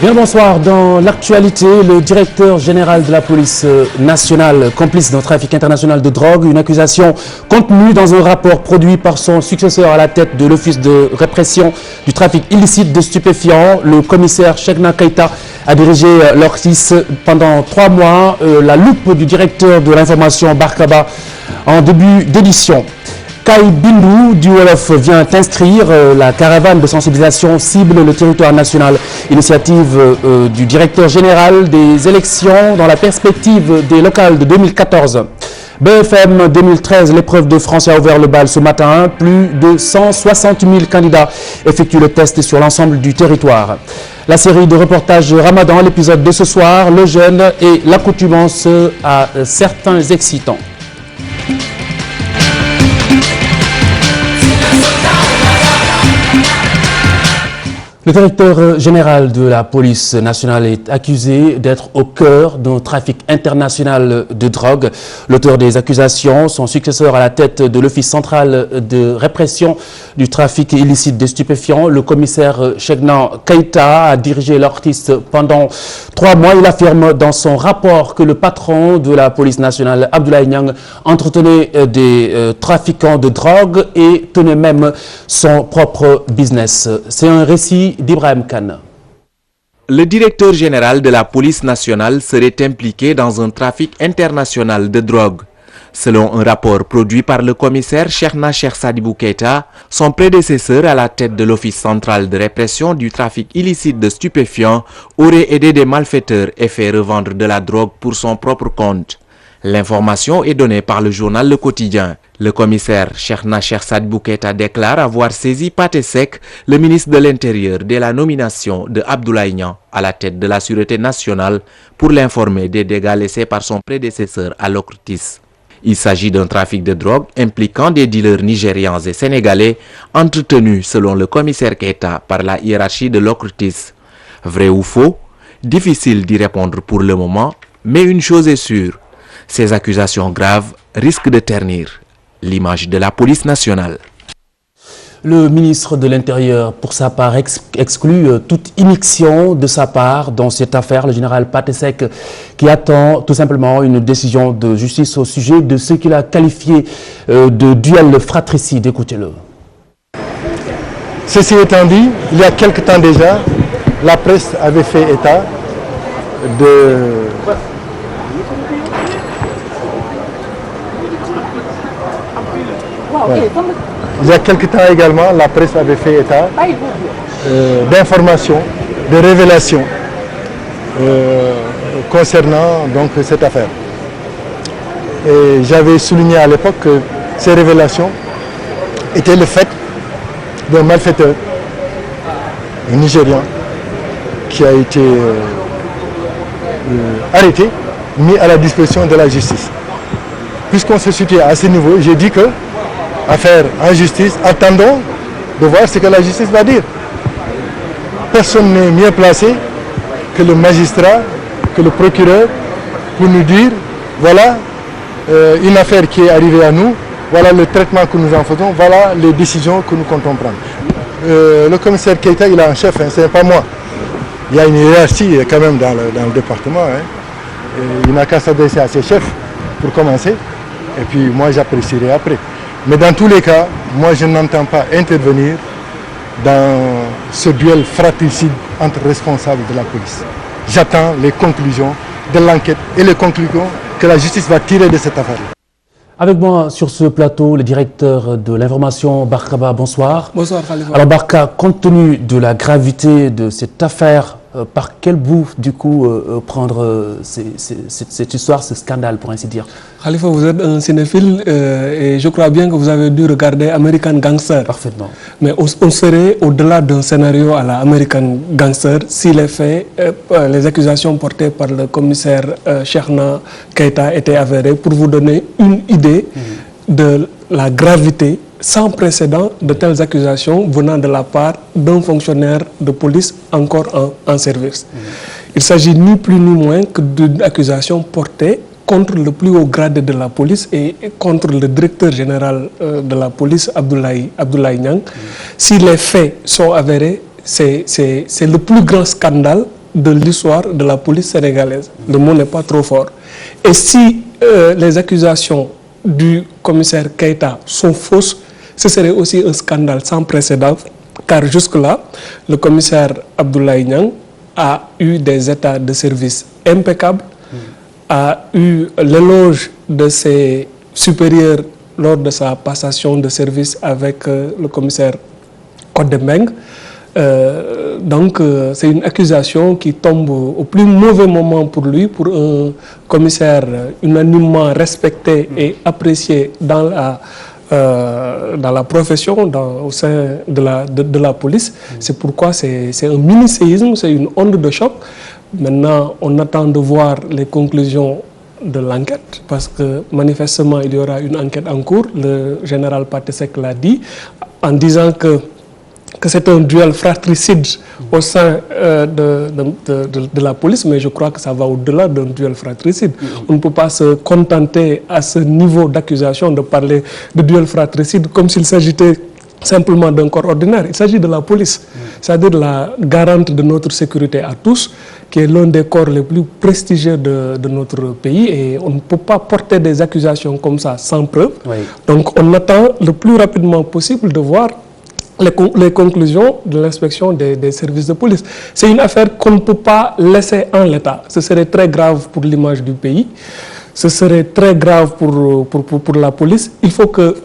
Bien bonsoir. Dans l'actualité, le directeur général de la police nationale, complice d'un trafic international de drogue, une accusation contenue dans un rapport produit par son successeur à la tête de l'Office de répression du trafic illicite de stupéfiants. Le commissaire Cheikhna Keita a dirigé l'OCRTIS pendant 3 mois. La loupe du directeur de l'information Barkaba en début d'édition. Kai Bindou du Wolof vient inscrire la caravane de sensibilisation cible le territoire national. Initiative du directeur général des élections dans la perspective des locales de 2014. BFM 2013, l'épreuve de français a ouvert le bal ce matin. Plus de 160 000 candidats effectuent le test sur l'ensemble du territoire. La série de reportages Ramadan, l'épisode de ce soir, le jeûne et l'accoutumance à certains excitants. Le directeur général de la police nationale est accusé d'être au cœur d'un trafic international de drogue. L'auteur des accusations, son successeur à la tête de l'Office central de répression du trafic illicite de stupéfiants, le commissaire Cheikhna Keita, a dirigé l'OCRTIS pendant 3 mois. Il affirme dans son rapport que le patron de la police nationale, Abdoulaye Niang, entretenait des trafiquants de drogue et tenait même son propre business. C'est un récit d'Ibrahim Khan. Le directeur général de la police nationale serait impliqué dans un trafic international de drogue. Selon un rapport produit par le commissaire Cheikhna Sadibou Keita, son prédécesseur à la tête de l'Office central de répression du trafic illicite de stupéfiants aurait aidé des malfaiteurs et fait revendre de la drogue pour son propre compte. L'information est donnée par le journal Le Quotidien. Le commissaire Cheikhna Sadibou Keita déclare avoir saisi Pathé Seck, le ministre de l'Intérieur, dès la nomination de Abdoulaye Niang à la tête de la Sûreté nationale pour l'informer des dégâts laissés par son prédécesseur à l'OCRTIS. Il s'agit d'un trafic de drogue impliquant des dealers nigérians et sénégalais entretenus, selon le commissaire Keita, par la hiérarchie de l'OCRTIS. Vrai ou faux? Difficile d'y répondre pour le moment, mais une chose est sûre. Ces accusations graves risquent de ternir l'image de la police nationale. Le ministre de l'Intérieur, pour sa part, exclut toute immixtion de sa part dans cette affaire. Le général Pathé Seck qui attend tout simplement une décision de justice au sujet de ce qu'il a qualifié de duel fratricide. Écoutez-le. Ceci étant dit, il y a quelque temps déjà, la presse avait fait état de... Voilà. Il y a quelque temps également, la presse avait fait état d'informations, de révélations concernant donc cette affaire. Et j'avais souligné à l'époque que ces révélations étaient le fait d'un malfaiteur, un Nigérian, qui a été arrêté, mis à la disposition de la justice. Puisqu'on se situe à ce niveau, j'ai dit que affaire en justice, attendons de voir ce que la justice va dire. Personne n'est mieux placé que le magistrat, que le procureur, pour nous dire, voilà une affaire qui est arrivée à nous, voilà le traitement que nous en faisons, voilà les décisions que nous comptons prendre. Le commissaire Keita, il a un chef, hein, ce n'est pas moi. Il y a une hiérarchie quand même dans le département. Hein. Il n'a qu'à s'adresser à ses chefs pour commencer, et puis moi j'apprécierai après. Mais dans tous les cas, moi je n'entends pas intervenir dans ce duel fratricide entre responsables de la police. J'attends les conclusions de l'enquête et les conclusions que la justice va tirer de cette affaire. Avec moi sur ce plateau, le directeur de l'information Barkaba, bonsoir. Bonsoir Khalifa. Alors Barka, compte tenu de la gravité de cette affaire, par quel bout du coup prendre cette histoire, ce scandale pour ainsi dire? Khalifa, vous êtes un cinéphile et je crois bien que vous avez dû regarder American Gangster. Parfaitement. Mais on serait au-delà d'un scénario à la American Gangster si les faits, les accusations portées par le commissaire Cheikhna Keita étaient avérées, pour vous donner une idée de la gravité sans précédent de telles accusations venant de la part d'un fonctionnaire de police encore en service. Il s'agit ni plus ni moins que d'une accusation portée contre le plus haut grade de la police et contre le directeur général de la police, Abdoulaye Niang. Si les faits sont avérés, c'est le plus grand scandale de l'histoire de la police sénégalaise. Le mot n'est pas trop fort. Et si les accusations du commissaire Keïta sont fausses, ce serait aussi un scandale sans précédent, car jusque-là, le commissaire Abdoulaye Niang a eu des états de service impeccables, a eu l'éloge de ses supérieurs lors de sa passation de service avec le commissaire Kodemeng. Donc c'est une accusation qui tombe au plus mauvais moment pour lui, pour un commissaire unanimement respecté et apprécié dans la profession, au sein de la police. C'est pourquoi c'est un mini-séisme, c'est une onde de choc. Maintenant, on attend de voir les conclusions de l'enquête, parce que manifestement, il y aura une enquête en cours. Le général Patesek l'a dit, en disant que c'est un duel fratricide au sein de la police, mais je crois que ça va au-delà d'un duel fratricide. On ne peut pas se contenter à ce niveau d'accusation de parler de duel fratricide comme s'il s'agissait simplement d'un corps ordinaire. Il s'agit de la police, c'est-à-dire la garante de notre sécurité à tous, qui est l'un des corps les plus prestigieux de notre pays, et on ne peut pas porter des accusations comme ça sans preuve. Oui. Donc on attend le plus rapidement possible de voir les conclusions de l'inspection des services de police. C'est une affaire qu'on ne peut pas laisser en l'état. Ce serait très grave pour l'image du pays, ce serait très grave pour la police. Il faut que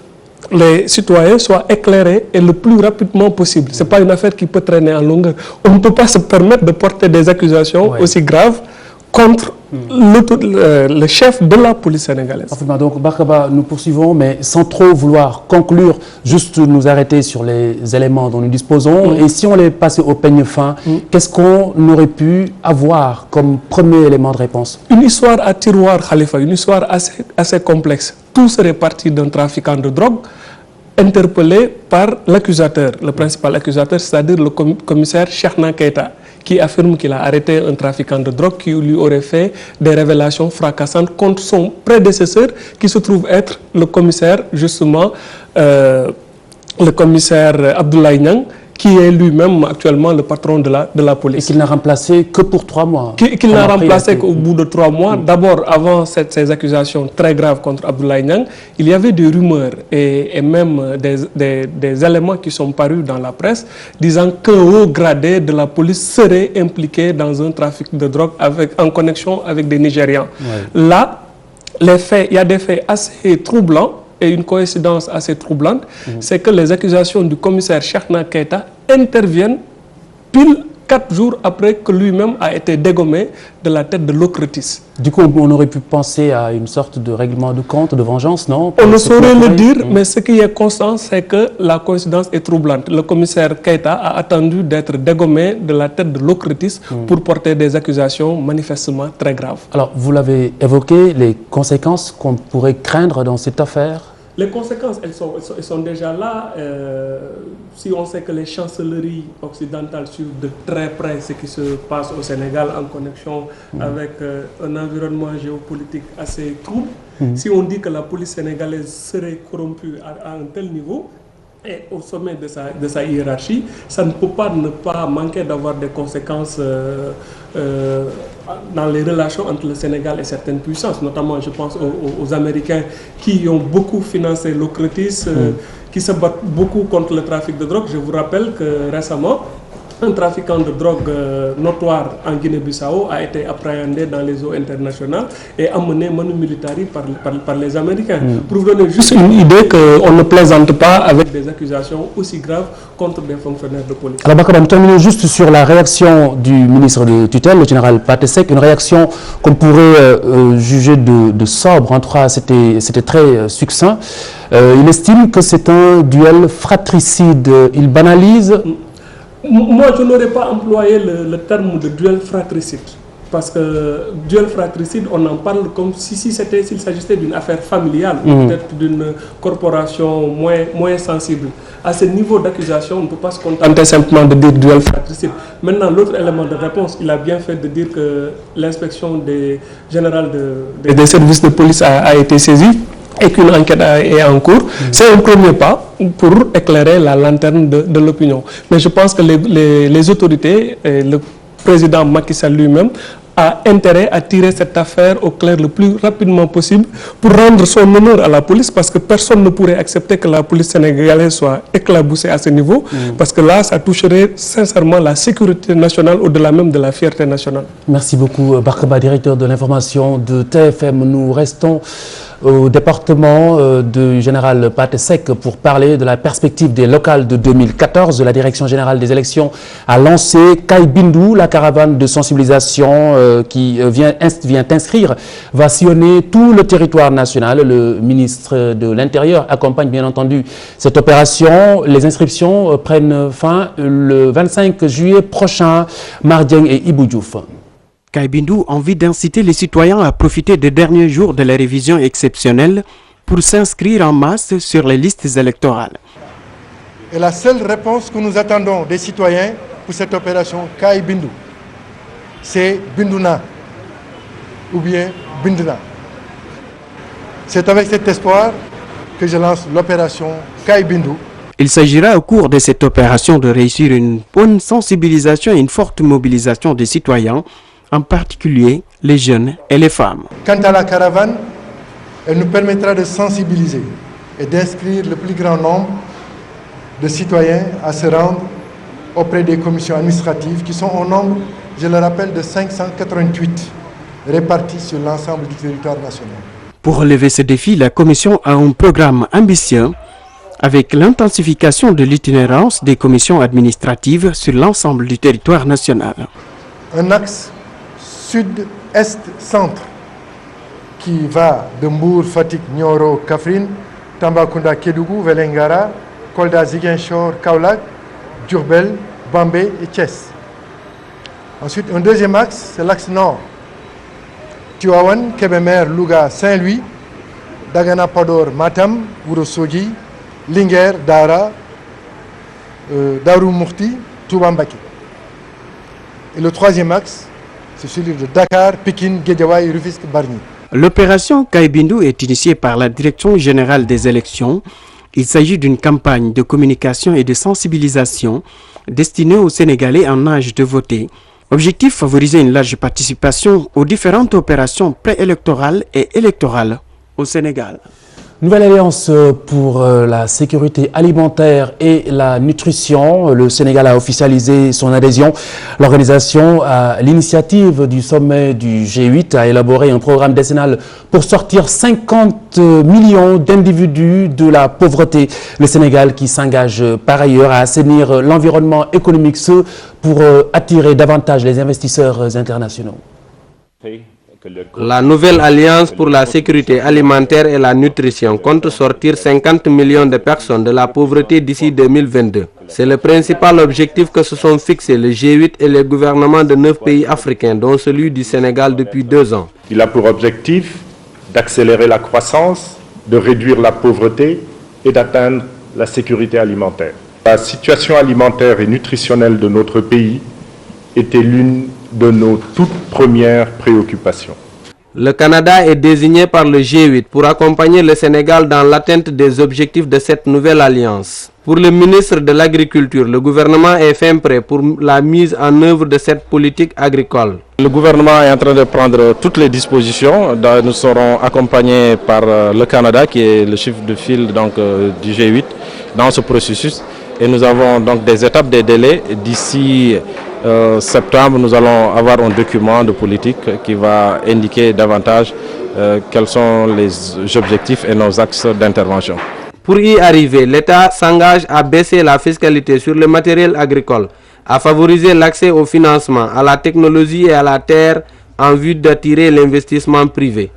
les citoyens soient éclairés et le plus rapidement possible. Ce n'est pas une affaire qui peut traîner en longueur. On ne peut pas se permettre de porter des accusations aussi graves contre le chef de la police sénégalaise. Parfaitement. Donc, Barkaba, nous poursuivons, mais sans trop vouloir conclure, juste nous arrêter sur les éléments dont nous disposons. Et si on les passait au peigne fin, qu'est-ce qu'on aurait pu avoir comme premier élément de réponse? Une histoire à tiroir, Khalifa, une histoire assez complexe. Tout serait parti d'un trafiquant de drogue interpellé par l'accusateur, le principal accusateur, c'est-à-dire le commissaire Cheikhna Keïta, qui affirme qu'il a arrêté un trafiquant de drogue qui lui aurait fait des révélations fracassantes contre son prédécesseur, qui se trouve être le commissaire, justement, le commissaire Abdoulaye Niang, qui est lui-même actuellement le patron de la police. Et qu'il n'a remplacé que pour 3 mois. Qu'il n'a remplacé qu'au bout de 3 mois. D'abord, avant ces accusations très graves contre Abdoulaye Niang, il y avait des rumeurs et même des éléments qui sont parus dans la presse disant qu'un haut gradé de la police serait impliqué dans un trafic de drogue en connexion avec des Nigérians. Ouais. Là, il y a des faits assez troublants. Et une coïncidence assez troublante, c'est que les accusations du commissaire Cheikhna Keïta interviennent pile 4 jours après que lui-même a été dégommé de la tête de l'OCRTIS. Du coup, on aurait pu penser à une sorte de règlement de compte, de vengeance, non? On ne saurait le dire, mais ce qui est constant, c'est que la coïncidence est troublante. Le commissaire Keïta a attendu d'être dégommé de la tête de l'OCRTIS pour porter des accusations manifestement très graves. Alors, vous l'avez évoqué, les conséquences qu'on pourrait craindre dans cette affaire? Les conséquences, elles sont déjà là. Si on sait que les chancelleries occidentales suivent de très près ce qui se passe au Sénégal en connexion avec un environnement géopolitique assez trouble, si on dit que la police sénégalaise serait corrompue à un tel niveau, et au sommet de sa hiérarchie, ça ne peut pas ne pas manquer d'avoir des conséquences dans les relations entre le Sénégal et certaines puissances. Notamment, je pense aux Américains qui ont beaucoup financé l'OCRTIS, qui se battent beaucoup contre le trafic de drogue. Je vous rappelle que récemment, un trafiquant de drogue notoire en Guinée-Bissau a été appréhendé dans les eaux internationales et amené manu militari par les Américains. Pour vous donner juste une idée qu'on ne plaisante pas avec des accusations aussi graves contre des fonctionnaires de police. Alors Bakaba, nous terminons juste sur la réaction du ministre de tutelle, le général Patesek, une réaction qu'on pourrait juger de sobre, en tout cas c'était très succinct. Il estime que c'est un duel fratricide, il banalise. Moi, je n'aurais pas employé le terme de duel fratricide. Parce que duel fratricide, on en parle comme s'il s'agissait d'une affaire familiale, ou peut-être d'une corporation moins sensible. À ce niveau d'accusation, on ne peut pas se contenter simplement de dire duel fratricide. Maintenant, l'autre élément de réponse, il a bien fait de dire que l'inspection générale des services de police a été saisie et qu'une enquête est en cours. C'est un premier pas pour éclairer la lanterne de l'opinion. Mais je pense que les autorités, le président Macky Sall lui-même a intérêt à tirer cette affaire au clair le plus rapidement possible pour rendre son honneur à la police, parce que personne ne pourrait accepter que la police sénégalaise soit éclaboussée à ce niveau, parce que là, ça toucherait sincèrement la sécurité nationale au-delà même de la fierté nationale. Merci beaucoup, Barkaba, directeur de l'information de TFM. Nous restons au département du général Pathé Seck pour parler de la perspective des locales de 2014. La direction générale des élections a lancé Kay Bindu, la caravane de sensibilisation qui vient inscrire, va sillonner tout le territoire national. Le ministre de l'Intérieur accompagne bien entendu cette opération. Les inscriptions prennent fin le 25 juillet prochain. Mardieng et Ibou Diouf. Kay Bindu a envie d'inciter les citoyens à profiter des derniers jours de la révision exceptionnelle pour s'inscrire en masse sur les listes électorales. Et la seule réponse que nous attendons des citoyens pour cette opération Kay Bindu, c'est Binduna ou bien Binduna. C'est avec cet espoir que je lance l'opération Kay Bindu. Il s'agira au cours de cette opération de réussir une bonne sensibilisation et une forte mobilisation des citoyens, en particulier les jeunes et les femmes. Quant à la caravane, elle nous permettra de sensibiliser et d'inscrire le plus grand nombre de citoyens à se rendre auprès des commissions administratives qui sont au nombre, je le rappelle, de 588 réparties sur l'ensemble du territoire national. Pour relever ce défi, la commission a un programme ambitieux avec l'intensification de l'itinérance des commissions administratives sur l'ensemble du territoire national. Un axe sud-est-centre qui va de Mbour, Fatick, Nioro, Kaffrine, Tambacounda, Kédougou, Vélingara, Kolda, Ziguinchor, Kaolack, Diourbel, Bambey et Thiès. Ensuite, un deuxième axe, c'est l'axe nord. Tivaouane, Kébémer, Louga, Saint-Louis, Dagana, Podor, Matam, Ourossogui, Linguère, Dara, Darou Mourti, Touba Mbacké. Et le troisième axe, c'est celui de Dakar, Pékin, Guédiawaye, Rufisque, Bargny. L'opération Kay Bindu est initiée par la Direction générale des élections. Il s'agit d'une campagne de communication et de sensibilisation destinée aux Sénégalais en âge de voter. Objectif, favoriser une large participation aux différentes opérations préélectorales et électorales au Sénégal. Nouvelle alliance pour la sécurité alimentaire et la nutrition. Le Sénégal a officialisé son adhésion. L'organisation, à l'initiative du sommet du G8, a élaboré un programme décennal pour sortir 50 millions d'individus de la pauvreté. Le Sénégal qui s'engage par ailleurs à assainir l'environnement économique, ce pour attirer davantage les investisseurs internationaux. La nouvelle Alliance pour la sécurité alimentaire et la nutrition compte sortir 50 millions de personnes de la pauvreté d'ici 2022. C'est le principal objectif que se sont fixés le G8 et les gouvernements de 9 pays africains, dont celui du Sénégal depuis 2 ans. Il a pour objectif d'accélérer la croissance, de réduire la pauvreté et d'atteindre la sécurité alimentaire. La situation alimentaire et nutritionnelle de notre pays était l'une de nos toutes premières préoccupations. Le Canada est désigné par le G8 pour accompagner le Sénégal dans l'atteinte des objectifs de cette nouvelle alliance. Pour le ministre de l'Agriculture, le gouvernement est fin prêt pour la mise en œuvre de cette politique agricole. Le gouvernement est en train de prendre toutes les dispositions. Nous serons accompagnés par le Canada, qui est le chef de file du G8, dans ce processus. Et nous avons donc des étapes, des délais. D'ici septembre, nous allons avoir un document de politique qui va indiquer davantage quels sont les objectifs et nos axes d'intervention. Pour y arriver, l'État s'engage à baisser la fiscalité sur le matériel agricole, à favoriser l'accès au financement, à la technologie et à la terre en vue d'attirer l'investissement privé.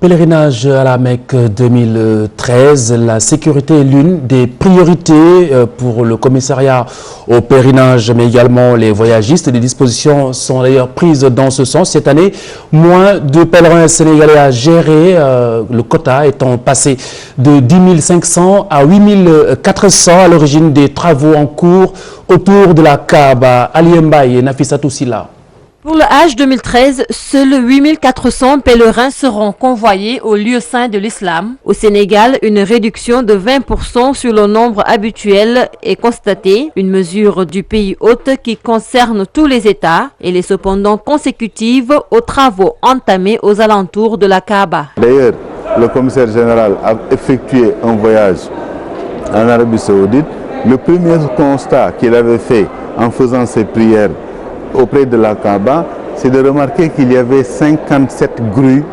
Pèlerinage à la Mecque 2013, la sécurité est l'une des priorités pour le commissariat au pèlerinage, mais également les voyagistes. Des dispositions sont d'ailleurs prises dans ce sens. Cette année, moins de pèlerins sénégalais à gérer, le quota étant passé de 10 500 à 8 400 à l'origine des travaux en cours autour de la Kaaba. Ali Mbaye et Nafissatou Silla. Pour le Hajj 2013, seuls 8400 pèlerins seront convoyés au lieu saint de l'islam. Au Sénégal, une réduction de 20% sur le nombre habituel est constatée, une mesure du pays hôte qui concerne tous les États. Elle est cependant consécutive aux travaux entamés aux alentours de la Kaaba. D'ailleurs, le commissaire général a effectué un voyage en Arabie Saoudite. Le premier constat qu'il avait fait en faisant ses prières auprès de la Kaaba, c'est de remarquer qu'il y avait 57 grues.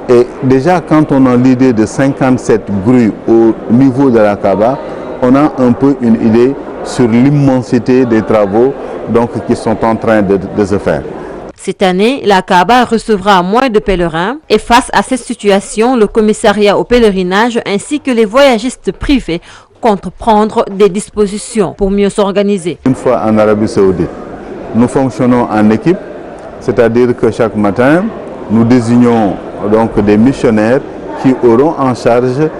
Et déjà, quand on a l'idée de 57 grues au niveau de la Kaaba, on a un peu une idée sur l'immensité des travaux qui sont en train de se faire. Cette année, la Kaaba recevra moins de pèlerins et face à cette situation, le commissariat au pèlerinage ainsi que les voyagistes privés comptent prendre des dispositions pour mieux s'organiser. Une fois en Arabie Saoudite, nous fonctionnons en équipe, c'est-à-dire que chaque matin, nous désignons donc des missionnaires qui auront en charge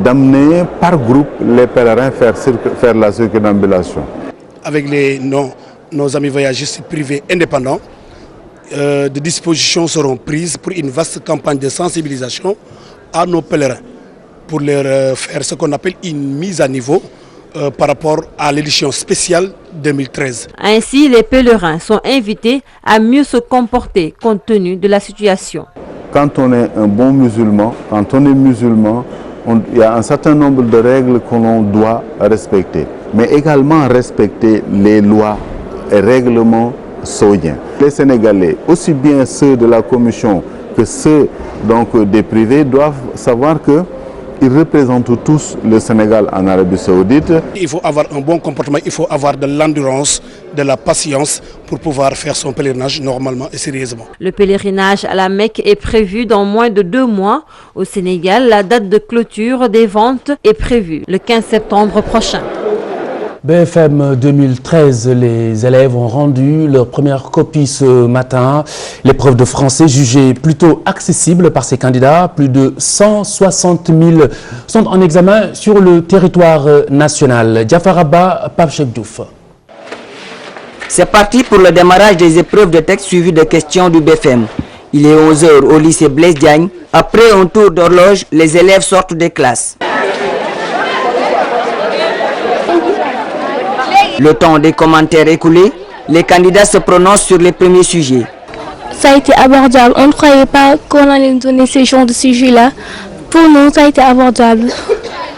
d'amener par groupe les pèlerins faire la circumambulation. Avec nos amis voyagistes privés indépendants, des dispositions seront prises pour une vaste campagne de sensibilisation à nos pèlerins, pour leur faire ce qu'on appelle une mise à niveau par rapport à l'édition spéciale 2013. Ainsi, les pèlerins sont invités à mieux se comporter compte tenu de la situation. Quand on est un bon musulman, quand on est musulman, il y a un certain nombre de règles que l'on doit respecter, mais également respecter les lois et règlements saoudiens. Les Sénégalais, aussi bien ceux de la commission que ceux des privés, doivent savoir que ils représentent tous le Sénégal en Arabie Saoudite. Il faut avoir un bon comportement, il faut avoir de l'endurance, de la patience pour pouvoir faire son pèlerinage normalement et sérieusement. Le pèlerinage à la Mecque est prévu dans moins de 2 mois. Au Sénégal, la date de clôture des ventes est prévue le 15 septembre prochain. BFM 2013, les élèves ont rendu leur première copie ce matin. L'épreuve de français jugée plutôt accessible par ces candidats. Plus de 160 000 sont en examen sur le territoire national. Diafaraba, Pape Cheikh Diouf. C'est parti pour le démarrage des épreuves de texte suivies de questions du BFM. Il est 11 h au lycée Blaise Diagne. Après un tour d'horloge, les élèves sortent des classes. Le temps des commentaires écoulés, les candidats se prononcent sur les premiers sujets. Ça a été abordable. On ne croyait pas qu'on allait nous donner ces genres de sujets-là. Pour nous, ça a été abordable.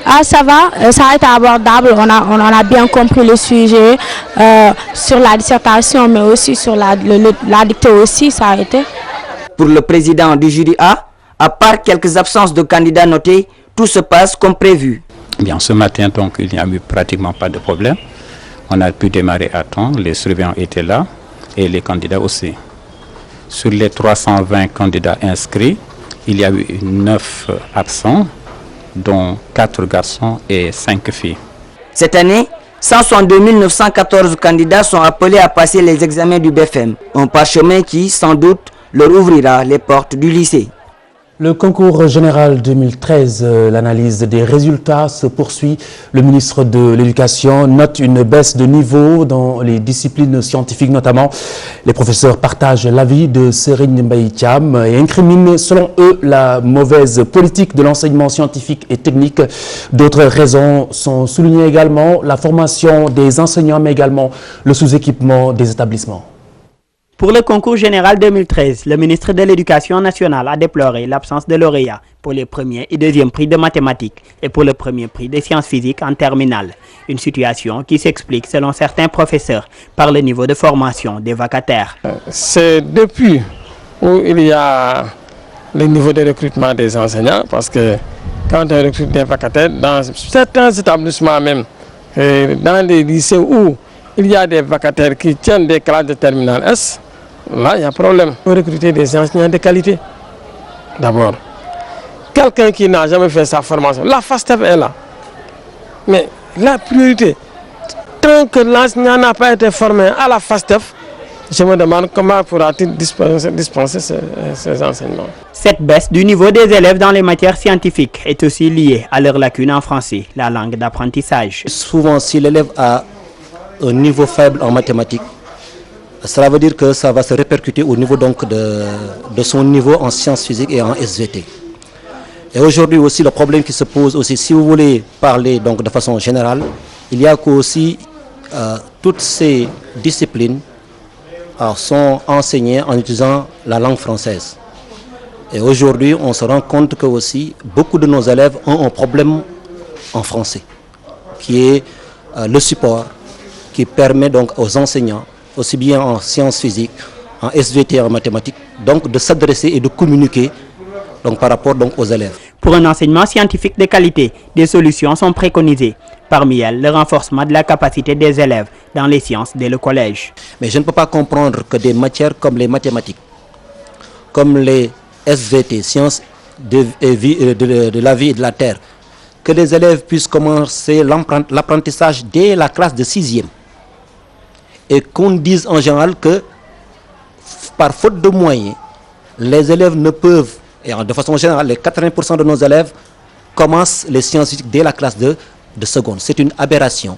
Ah, ça va, ça a été abordable. On a bien compris le sujet sur la dissertation, mais aussi sur la dictée aussi, ça a été. Pour le président du jury A, à part quelques absences de candidats notés, tout se passe comme prévu. Bien, ce matin, donc, il n'y a eu pratiquement pas de problème. On a pu démarrer à temps, les surveillants étaient là et les candidats aussi. Sur les 320 candidats inscrits, il y a eu 9 absents, dont 4 garçons et 5 filles. Cette année, 162 914 candidats sont appelés à passer les examens du BFM, un parchemin qui, sans doute, leur ouvrira les portes du lycée. Le concours général 2013, l'analyse des résultats se poursuit. Le ministre de l'Éducation note une baisse de niveau dans les disciplines scientifiques notamment. Les professeurs partagent l'avis de Serigne Mbaye Thiam et incriminent selon eux la mauvaise politique de l'enseignement scientifique et technique. D'autres raisons sont soulignées également, la formation des enseignants mais également le sous-équipement des établissements. Pour le concours général 2013, le ministre de l'Éducation nationale a déploré l'absence de lauréats pour les premiers et deuxièmes prix de mathématiques et pour le premier prix des sciences physiques en terminale. Une situation qui s'explique, selon certains professeurs, par le niveau de formation des vacataires. C'est depuis où il y a le niveau de recrutement des enseignants, parce que quand on recrute des vacataires, dans certains établissements même, dans les lycées où il y a des vacataires qui tiennent des classes de terminale S, là, il y a un problème. Il faut recruter des enseignants de qualité. D'abord, quelqu'un qui n'a jamais fait sa formation, la FASTEF est là. Mais la priorité, tant que l'enseignant n'a pas été formé à la FASTEF, je me demande comment pourra-t-il dispenser ces enseignements. Cette baisse du niveau des élèves dans les matières scientifiques est aussi liée à leur lacune en français, la langue d'apprentissage. Souvent, si l'élève a un niveau faible en mathématiques, cela veut dire que ça va se répercuter au niveau donc de son niveau en sciences physiques et en SVT. Et aujourd'hui aussi, le problème qui se pose aussi, si vous voulez parler donc de façon générale, il y a aussi toutes ces disciplines sont enseignées en utilisant la langue française. Et aujourd'hui, on se rend compte que aussi beaucoup de nos élèves ont un problème en français, qui est le support qui permet donc aux enseignants, aussi bien en sciences physiques, en SVT, en mathématiques, donc de s'adresser et de communiquer donc, par rapport donc, aux élèves. Pour un enseignement scientifique de qualité, des solutions sont préconisées. Parmi elles, le renforcement de la capacité des élèves dans les sciences dès le collège. Mais je ne peux pas comprendre que des matières comme les mathématiques, comme les SVT, sciences de la vie et de la terre, que les élèves puissent commencer l'apprentissage dès la classe de 6e. Et qu'on dise en général que par faute de moyens, les élèves ne peuvent, et de façon générale, les 80% de nos élèves commencent les scientifiques dès la classe de seconde. C'est une aberration.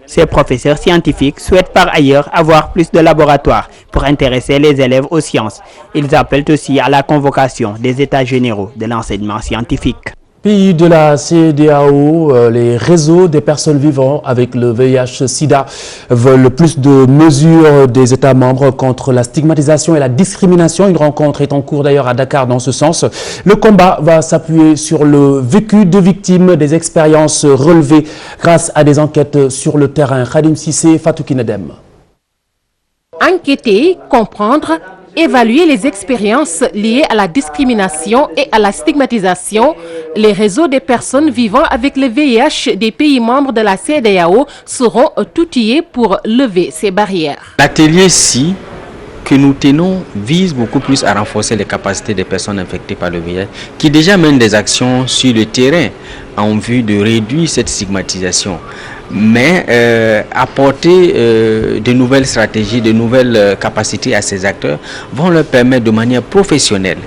Ces professeurs scientifiques souhaitent par ailleurs avoir plus de laboratoires pour intéresser les élèves aux sciences. Ils appellent aussi à la convocation des états généraux de l'enseignement scientifique. Pays de la CEDEAO, les réseaux des personnes vivant avec le VIH-Sida veulent plus de mesures des États membres contre la stigmatisation et la discrimination. Une rencontre est en cours d'ailleurs à Dakar dans ce sens. Le combat va s'appuyer sur le vécu de victimes, des expériences relevées grâce à des enquêtes sur le terrain. Khadim Sissé, Fatou Kinedem. Enquêter, comprendre, évaluer les expériences liées à la discrimination et à la stigmatisation. Les réseaux des personnes vivant avec le VIH des pays membres de la CEDEAO seront outillés pour lever ces barrières. L'atelier-ci que nous tenons vise beaucoup plus à renforcer les capacités des personnes infectées par le VIH qui déjà mènent des actions sur le terrain en vue de réduire cette stigmatisation. Mais apporter de nouvelles stratégies, de nouvelles capacités à ces acteurs vont leur permettre de manière professionnelle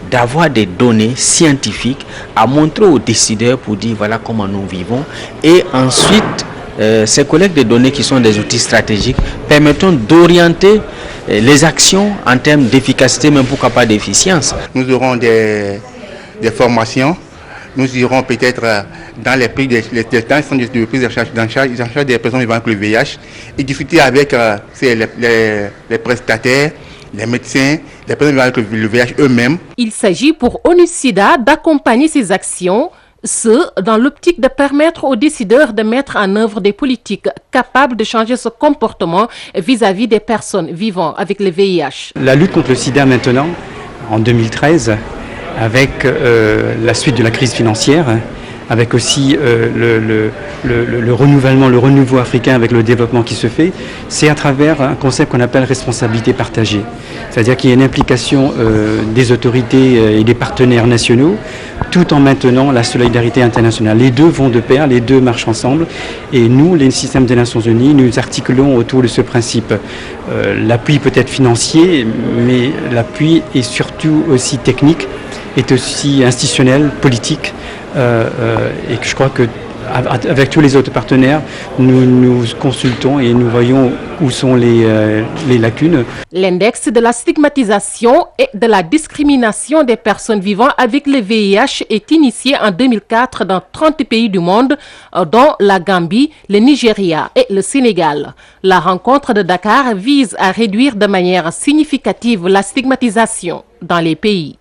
d'avoir des données scientifiques à montrer aux décideurs pour dire voilà comment nous vivons. Et ensuite, ces collectes de données qui sont des outils stratégiques permettront d'orienter les actions en termes d'efficacité, même pourquoi pas d'efficience. Nous aurons des formations. Nous irons peut-être dans les pays des centres de prise en charge des personnes vivant avec le VIH et discuter avec les prestataires, les médecins, les personnes vivant avec le VIH eux-mêmes. Il s'agit pour ONU-SIDA d'accompagner ces actions, dans l'optique de permettre aux décideurs de mettre en œuvre des politiques capables de changer ce comportement vis-à-vis des personnes vivant avec le VIH. La lutte contre le sida maintenant, en 2013, avec la suite de la crise financière, avec aussi le renouvellement, le renouveau africain avec le développement qui se fait, c'est à travers un concept qu'on appelle responsabilité partagée. C'est-à-dire qu'il y a une implication des autorités et des partenaires nationaux, tout en maintenant la solidarité internationale. Les deux vont de pair, les deux marchent ensemble. Et nous, les systèmes des Nations Unies, nous articulons autour de ce principe. L'appui peut être financier, mais l'appui est surtout aussi technique, est aussi institutionnel, politique. Et que je crois que avec tous les autres partenaires, nous consultons et nous voyons où sont les lacunes. L'index de la stigmatisation et de la discrimination des personnes vivant avec le VIH est initié en 2004 dans 30 pays du monde, dont la Gambie, le Nigeria et le Sénégal. La rencontre de Dakar vise à réduire de manière significative la stigmatisation dans les pays.